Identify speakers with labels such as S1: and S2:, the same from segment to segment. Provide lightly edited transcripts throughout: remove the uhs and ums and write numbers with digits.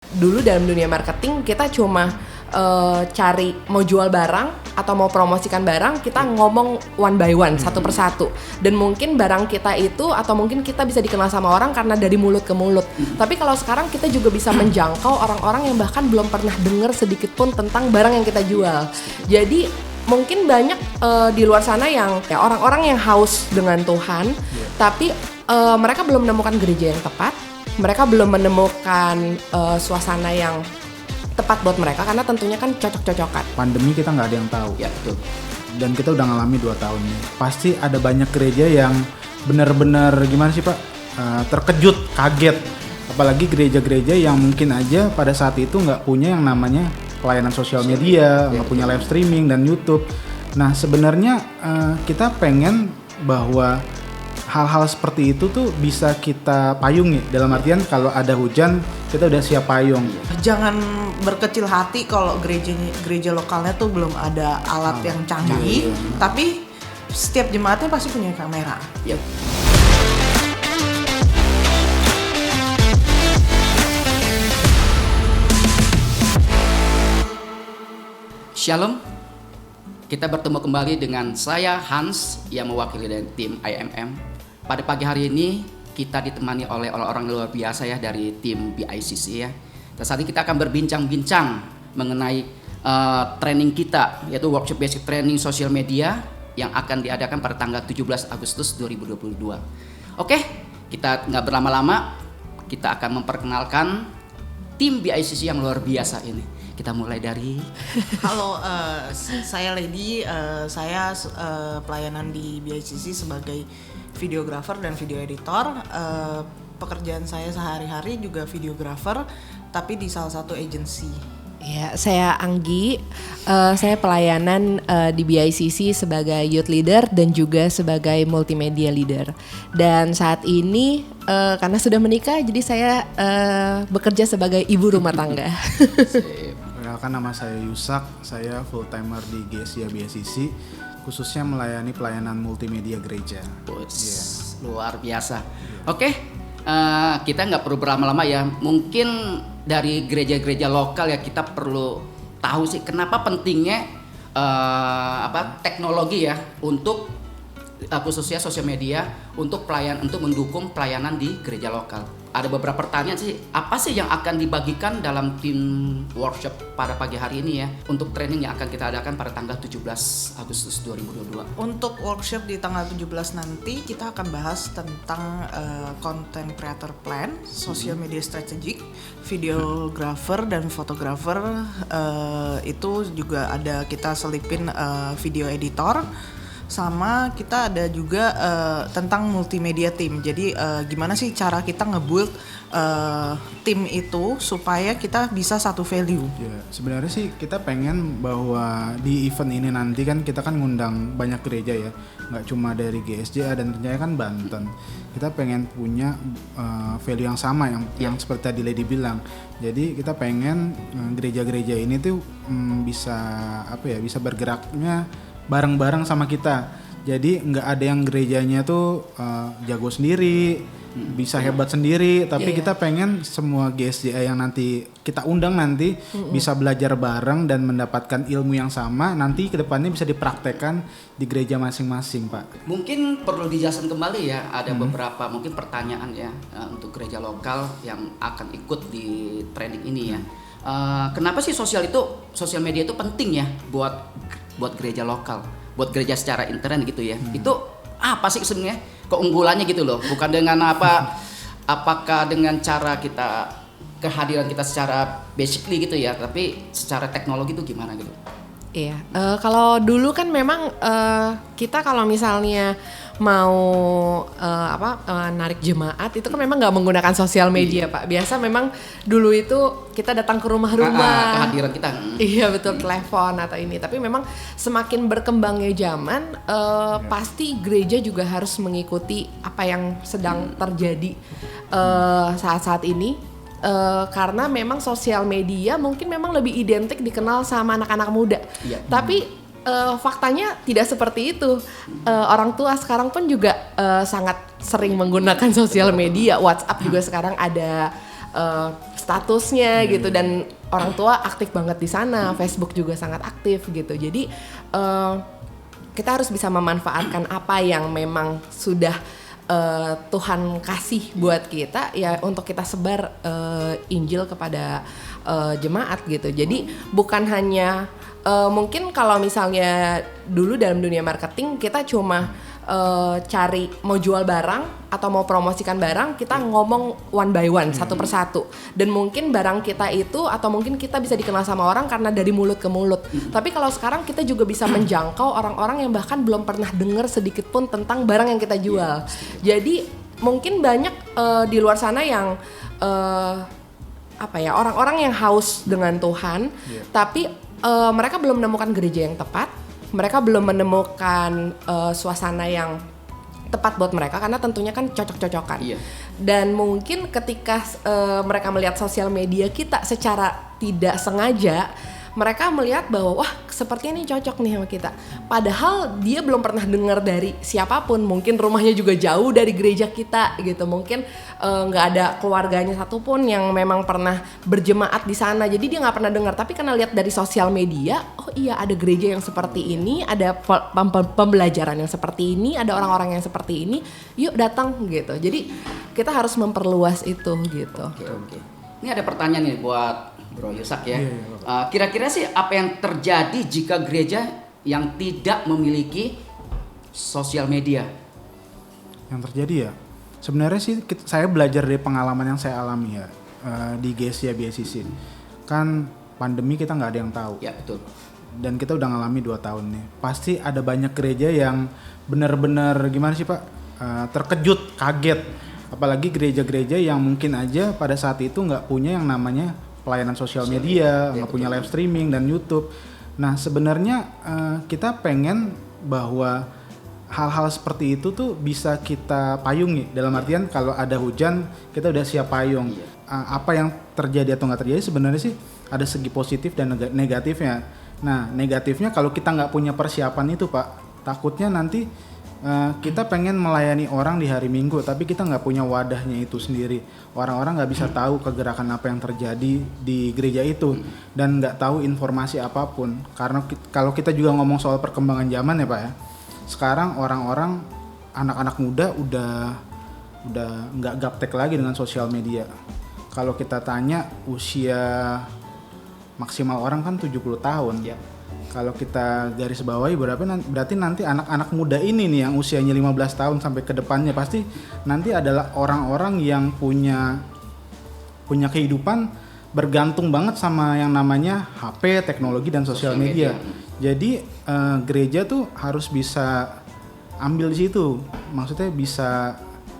S1: Dulu dalam dunia marketing kita cuma cari mau jual barang atau mau promosikan barang, kita ngomong one by one, satu persatu. Dan mungkin barang kita itu atau mungkin kita bisa dikenal sama orang karena dari mulut ke mulut. Tapi kalau sekarang kita juga bisa menjangkau orang-orang yang bahkan belum pernah dengar sedikit pun tentang barang yang kita jual. Jadi mungkin banyak di luar sana yang ya, orang-orang yang haus dengan Tuhan, tapi mereka belum menemukan gereja yang tepat. Mereka belum menemukan suasana yang tepat buat mereka karena tentunya kan cocok-cocokan.
S2: Pandemi kita nggak ada yang tahu.
S1: Ya betul.
S2: Dan kita udah ngalami 2 tahun ini. Pasti ada banyak gereja yang benar-benar gimana sih Pak? Terkejut, kaget. Apalagi gereja-gereja yang mungkin aja pada saat itu nggak punya yang namanya pelayanan sosial media, nggak punya live streaming dan YouTube. Nah sebenarnya kita pengen bahwa hal-hal seperti itu tuh bisa kita payungi. Dalam artian kalau ada hujan kita udah siap payung.
S3: Jangan berkecil hati kalau gereja lokalnya tuh belum ada alat yang canggih, tapi setiap jemaatnya pasti punya kamera.
S1: Yep.
S4: Shalom, kita bertemu kembali dengan saya Hans yang mewakili dari tim IMM. Pada pagi hari ini kita ditemani oleh orang-orang luar biasa ya dari tim BICC ya. Dan saat ini kita akan berbincang-bincang mengenai training kita, yaitu workshop basic training sosial media yang akan diadakan pada tanggal 17 Agustus 2022. Oke, kita nggak berlama-lama, kita akan memperkenalkan tim BICC yang luar biasa ini. Kita mulai dari
S3: Halo, saya Lady, saya pelayanan di BICC sebagai videographer dan video editor. Pekerjaan saya sehari-hari juga videographer, tapi di salah satu agency.
S1: Ya, saya Anggi, saya pelayanan di BICC sebagai youth leader dan juga sebagai multimedia leader. Dan saat ini karena sudah menikah, jadi saya bekerja sebagai ibu rumah tangga.
S2: Perkenalkan, nama saya Yusak, saya full timer di GSIA BICC, khususnya melayani pelayanan multimedia gereja.
S4: Luar biasa. Oke, kita nggak perlu berlama-lama ya. Mungkin dari gereja-gereja lokal ya kita perlu tahu sih kenapa pentingnya teknologi ya untuk khususnya sosial media untuk mendukung pelayanan di gereja lokal. Ada beberapa pertanyaan sih, apa sih yang akan dibagikan dalam tim workshop pada pagi hari ini ya untuk training yang akan kita adakan pada tanggal 17 Agustus 2022.
S3: Untuk workshop di tanggal 17 nanti kita akan bahas tentang content creator plan, social media strategic, videographer dan fotografer. Itu juga ada kita selipin video editor. Sama kita ada juga tentang multimedia team. Jadi gimana sih cara kita nge-build tim itu supaya kita bisa satu value.
S2: Ya, sebenarnya sih kita pengen bahwa di event ini nanti kan kita kan ngundang banyak gereja ya, nggak cuma dari GSJA dan ternyata kan Banten. Kita pengen punya value yang sama yang seperti tadi Lady bilang. Jadi kita pengen gereja-gereja ini tuh bisa bergeraknya bareng-bareng sama kita. Jadi nggak ada yang gerejanya tuh jago sendiri, bisa hebat sendiri, tapi kita pengen semua GSJA yang nanti kita undang nanti bisa belajar bareng dan mendapatkan ilmu yang sama, nanti kedepannya bisa dipraktekkan di gereja masing-masing, Pak.
S4: Mungkin perlu dijelaskan kembali ya, ada beberapa mungkin pertanyaan ya untuk gereja lokal yang akan ikut di training ini ya. Kenapa sih sosial media itu penting ya buat gereja lokal, buat gereja secara intern gitu ya. Itu apa sih sebenarnya keunggulannya gitu loh, bukan dengan apakah dengan cara kehadiran kita secara basically gitu ya, tapi secara teknologi itu gimana gitu.
S1: Iya, kalau dulu kan memang kita kalau misalnya mau narik jemaat itu kan memang nggak menggunakan sosial media Pak. Biasa memang dulu itu kita datang ke rumah-rumah.
S4: Kehadiran kita.
S1: Iya betul, telepon atau ini. Tapi memang semakin berkembangnya zaman, pasti gereja juga harus mengikuti apa yang sedang terjadi saat-saat ini. Karena memang sosial media mungkin memang lebih identik dikenal sama anak-anak muda.
S4: Iya.
S1: Tapi faktanya tidak seperti itu. Orang tua sekarang pun juga sangat sering menggunakan sosial media. WhatsApp juga sekarang ada statusnya gitu, dan orang tua aktif banget di sana, Facebook juga sangat aktif gitu. Jadi kita harus bisa memanfaatkan apa yang memang sudah Tuhan kasih buat kita ya, untuk kita sebar Injil kepada jemaat gitu. Jadi bukan hanya mungkin kalau misalnya dulu dalam dunia marketing kita cuma cari mau jual barang atau mau promosikan barang, kita ngomong one by one, satu persatu, dan mungkin barang kita itu atau mungkin kita bisa dikenal sama orang karena dari mulut ke mulut. Tapi kalau sekarang kita juga bisa menjangkau orang-orang yang bahkan belum pernah dengar sedikit pun tentang barang yang kita jual. Jadi mungkin banyak di luar sana yang orang-orang yang haus dengan Tuhan, tapi mereka belum menemukan gereja yang tepat. Mereka belum menemukan suasana yang tepat buat mereka, karena tentunya kan cocok-cocokan. Dan mungkin ketika mereka melihat sosial media kita secara tidak sengaja, mereka melihat bahwa wah sepertinya ini cocok nih sama kita. Padahal dia belum pernah dengar dari siapapun, mungkin rumahnya juga jauh dari gereja kita gitu, mungkin nggak ada keluarganya satupun yang memang pernah berjemaat di sana, jadi dia nggak pernah dengar. Tapi karena lihat dari sosial media, oh iya ada gereja yang seperti ini, ada pembelajaran yang seperti ini, ada orang-orang yang seperti ini, yuk datang gitu. Jadi kita harus memperluas itu gitu.
S4: Oke. Ini ada pertanyaan nih buat Bro Yusak ya. Kira-kira sih apa yang terjadi jika gereja yang tidak memiliki sosial media?
S2: Yang terjadi ya, sebenarnya sih saya belajar dari pengalaman yang saya alami ya di GSJ BSCC. Kan pandemi kita nggak ada yang tahu.
S4: Ya betul.
S2: Dan kita udah ngalami 2 tahun nih. Pasti ada banyak gereja yang benar-benar gimana sih Pak? Terkejut, kaget. Apalagi gereja-gereja yang mungkin aja pada saat itu nggak punya yang namanya pelayanan sosial media, nggak punya live streaming dan YouTube. Nah sebenarnya kita pengen bahwa hal-hal seperti itu tuh bisa kita payungi. Dalam artian kalau ada hujan kita udah siap payung. Apa yang terjadi atau nggak terjadi sebenarnya sih ada segi positif dan negatifnya. Nah negatifnya kalau kita nggak punya persiapan itu Pak, takutnya nanti kita pengen melayani orang di hari Minggu, tapi kita nggak punya wadahnya itu sendiri. Orang-orang nggak bisa tahu kegerakan apa yang terjadi di gereja itu dan nggak tahu informasi apapun. Karena kalau kita juga ngomong soal perkembangan zaman ya Pak ya, sekarang orang-orang anak-anak muda udah nggak gaptek lagi dengan sosial media. Kalau kita tanya usia maksimal orang kan 70 tahun. Kalau kita garis bawahi berarti nanti anak-anak muda ini nih yang usianya 15 tahun sampai ke depannya pasti nanti adalah orang-orang yang punya kehidupan bergantung banget sama yang namanya HP, teknologi dan sosial media. Jadi gereja tuh harus bisa ambil di situ. Maksudnya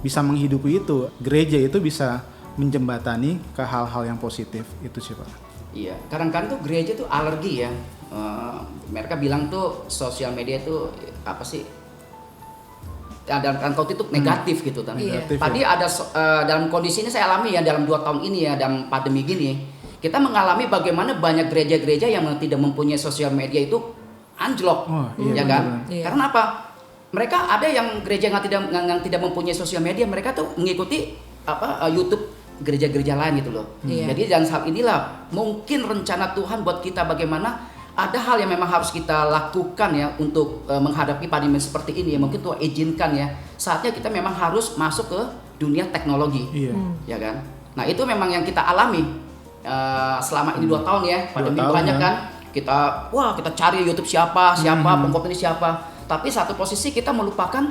S2: bisa menghidupi itu. Gereja itu bisa menjembatani ke hal-hal yang positif itu sih Pak.
S4: Iya, kadang-kadang tuh gereja tuh alergi ya. Mereka bilang tuh sosial media tuh apa sih? Dalam kau itu negatif gitu kan. Tadi ada dalam kondisi ini saya alami ya dalam 2 tahun ini ya dalam pandemi gini, kita mengalami bagaimana banyak gereja-gereja yang tidak mempunyai sosial media itu anjlok, ya kan? Karena apa? Mereka ada yang gereja yang tidak mempunyai sosial media, mereka tuh mengikuti YouTube gereja-gereja lain gitu loh. Jadi dalam hal inilah mungkin rencana Tuhan buat kita bagaimana ada hal yang memang harus kita lakukan ya untuk menghadapi pandemi seperti ini ya. Mungkin Tuhan izinkan ya. Saatnya kita memang harus masuk ke dunia teknologi. Ya kan? Nah, itu memang yang kita alami selama ini 2 tahun ya. Pandemi banyak kan. Kita cari YouTube siapa, pengkhotbah ini siapa. Tapi satu posisi kita melupakan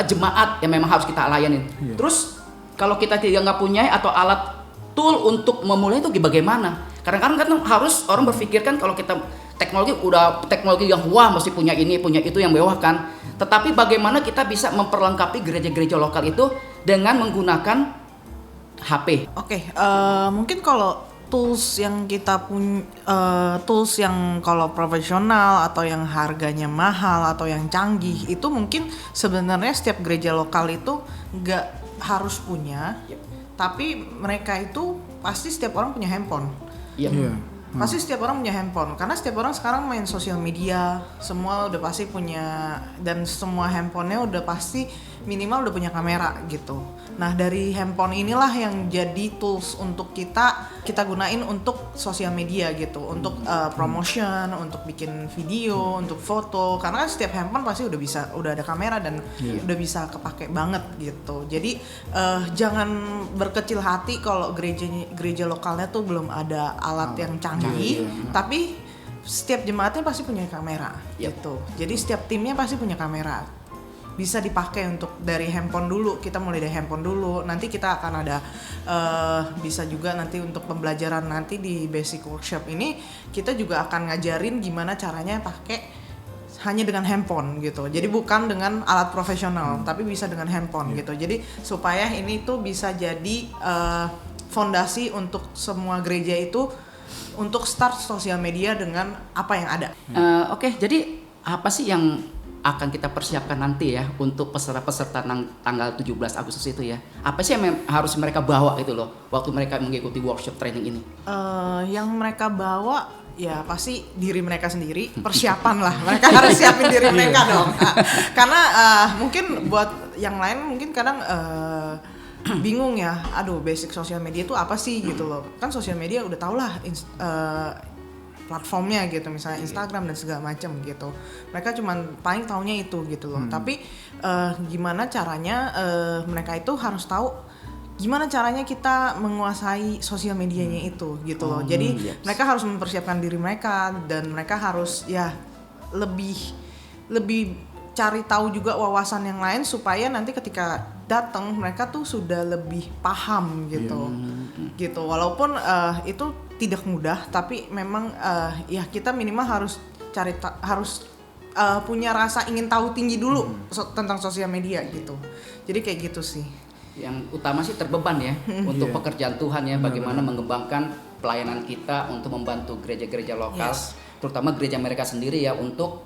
S4: jemaat yang memang harus kita layani. Terus kalau kita nggak punya atau alat tool untuk memulai itu bagaimana? Kadang-kadang kan harus orang berpikirkan kalau kita teknologi yang wah mesti punya ini punya itu yang mewah kan. Tetapi bagaimana kita bisa memperlengkapi gereja-gereja lokal itu dengan menggunakan HP?
S3: Mungkin kalau tools yang kita punya, tools yang kalau profesional atau yang harganya mahal atau yang canggih itu mungkin sebenarnya setiap gereja lokal itu nggak harus punya, tapi mereka itu pasti setiap orang punya handphone. Pasti setiap orang punya handphone, karena setiap orang sekarang main sosial media, semua udah pasti punya, dan semua handphonenya udah pasti minimal udah punya kamera gitu. Nah dari handphone inilah yang jadi tools untuk kita gunain untuk sosial media gitu, untuk promotion, untuk bikin video, untuk foto. Karena kan setiap handphone pasti udah ada kamera dan udah bisa kepake banget gitu. Jadi jangan berkecil hati kalau gereja lokalnya tuh belum ada alat yang canggih, tapi setiap jemaatnya pasti punya kamera gitu. Jadi setiap timnya pasti punya kamera. Bisa dipakai untuk dari handphone dulu. Kita mulai dari handphone dulu. Nanti kita akan ada bisa juga nanti untuk pembelajaran nanti di basic workshop ini kita juga akan ngajarin gimana caranya pakai hanya dengan handphone gitu. Jadi bukan dengan alat profesional, tapi bisa dengan handphone gitu. Jadi supaya ini tuh bisa jadi fondasi untuk semua gereja itu untuk start sosial media dengan apa yang ada.
S4: Oke, jadi apa sih yang akan kita persiapkan nanti ya untuk peserta-peserta tanggal 17 Agustus itu ya? Apa sih yang harus mereka bawa gitu loh waktu mereka mengikuti workshop training ini?
S3: Yang mereka bawa ya pasti diri mereka sendiri, persiapan lah. Mereka harus siapin diri mereka dong. Karena mungkin buat yang lain mungkin kadang bingung ya, aduh basic sosial media itu apa sih gitu loh. Kan sosial media udah tau lah platformnya gitu, misalnya Instagram dan segala macam gitu. Mereka cuman paling taunya itu gitu loh. Tapi gimana caranya mereka itu harus tahu gimana caranya kita menguasai sosial medianya itu gitu loh. Jadi mereka harus mempersiapkan diri mereka dan mereka harus ya lebih cari tahu juga wawasan yang lain supaya nanti ketika datang mereka tuh sudah lebih paham gitu. Gitu. Walaupun itu tidak mudah, tapi memang ya kita minimal harus punya rasa ingin tahu tinggi dulu tentang sosial media gitu. Jadi kayak gitu sih.
S4: Yang utama sih terbeban ya untuk pekerjaan Tuhan ya, bagaimana mengembangkan pelayanan kita untuk membantu gereja-gereja lokal, terutama gereja mereka sendiri ya, untuk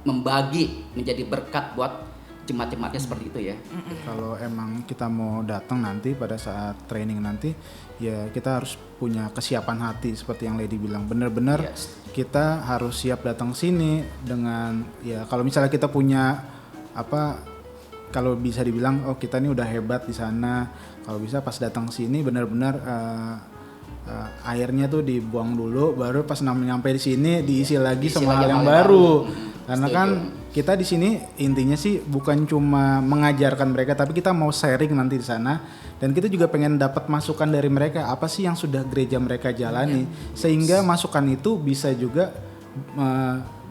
S4: membagi menjadi berkat buat jemaat-jemaatnya seperti itu ya.
S2: Kalau emang kita mau datang nanti pada saat training nanti, ya kita harus punya kesiapan hati seperti yang Lady bilang. Benar-benar kita harus siap datang sini dengan ya kalau misalnya kita punya kalau bisa dibilang oh kita ini udah hebat di sana. Kalau bisa pas datang sini benar-benar airnya tuh dibuang dulu, baru pas nyampe di sini diisi lagi sama hal yang baru. Karena kan kita di sini intinya sih bukan cuma mengajarkan mereka, tapi kita mau sharing nanti di sana, dan kita juga pengen dapat masukan dari mereka apa sih yang sudah gereja mereka jalani, sehingga masukan itu bisa juga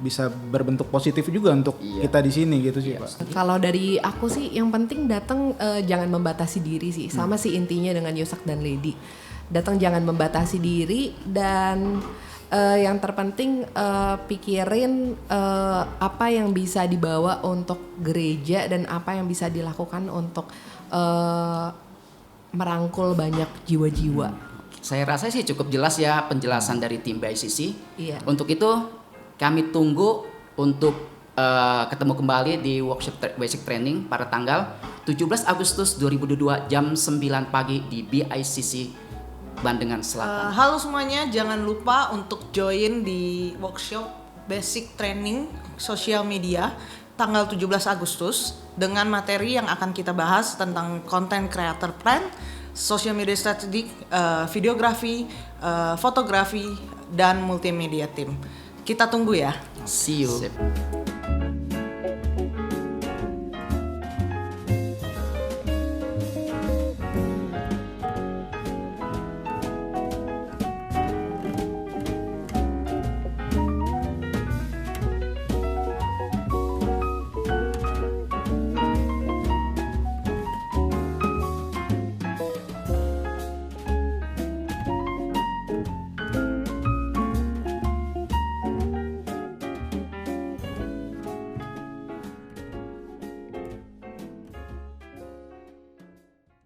S2: bisa berbentuk positif juga untuk kita di sini gitu sih Pak.
S1: Kalau dari aku sih yang penting datang jangan membatasi diri sih, sama sih intinya dengan Yusak dan Lady. Datang jangan membatasi diri dan yang terpenting pikirin apa yang bisa dibawa untuk gereja dan apa yang bisa dilakukan untuk merangkul banyak jiwa-jiwa.
S4: Saya rasa sih cukup jelas ya penjelasan dari tim BICC.
S1: Iya.
S4: Untuk itu kami tunggu untuk ketemu kembali di workshop basic training pada tanggal 17 Agustus 2022 jam 9 pagi di BICC Bandengan Selatan.
S3: Halo semuanya, jangan lupa untuk join di workshop basic training sosial media tanggal 17 Agustus dengan materi yang akan kita bahas tentang content creator plan, social media strategy, videografi, fotografi, dan multimedia team. Kita tunggu ya.
S4: See you.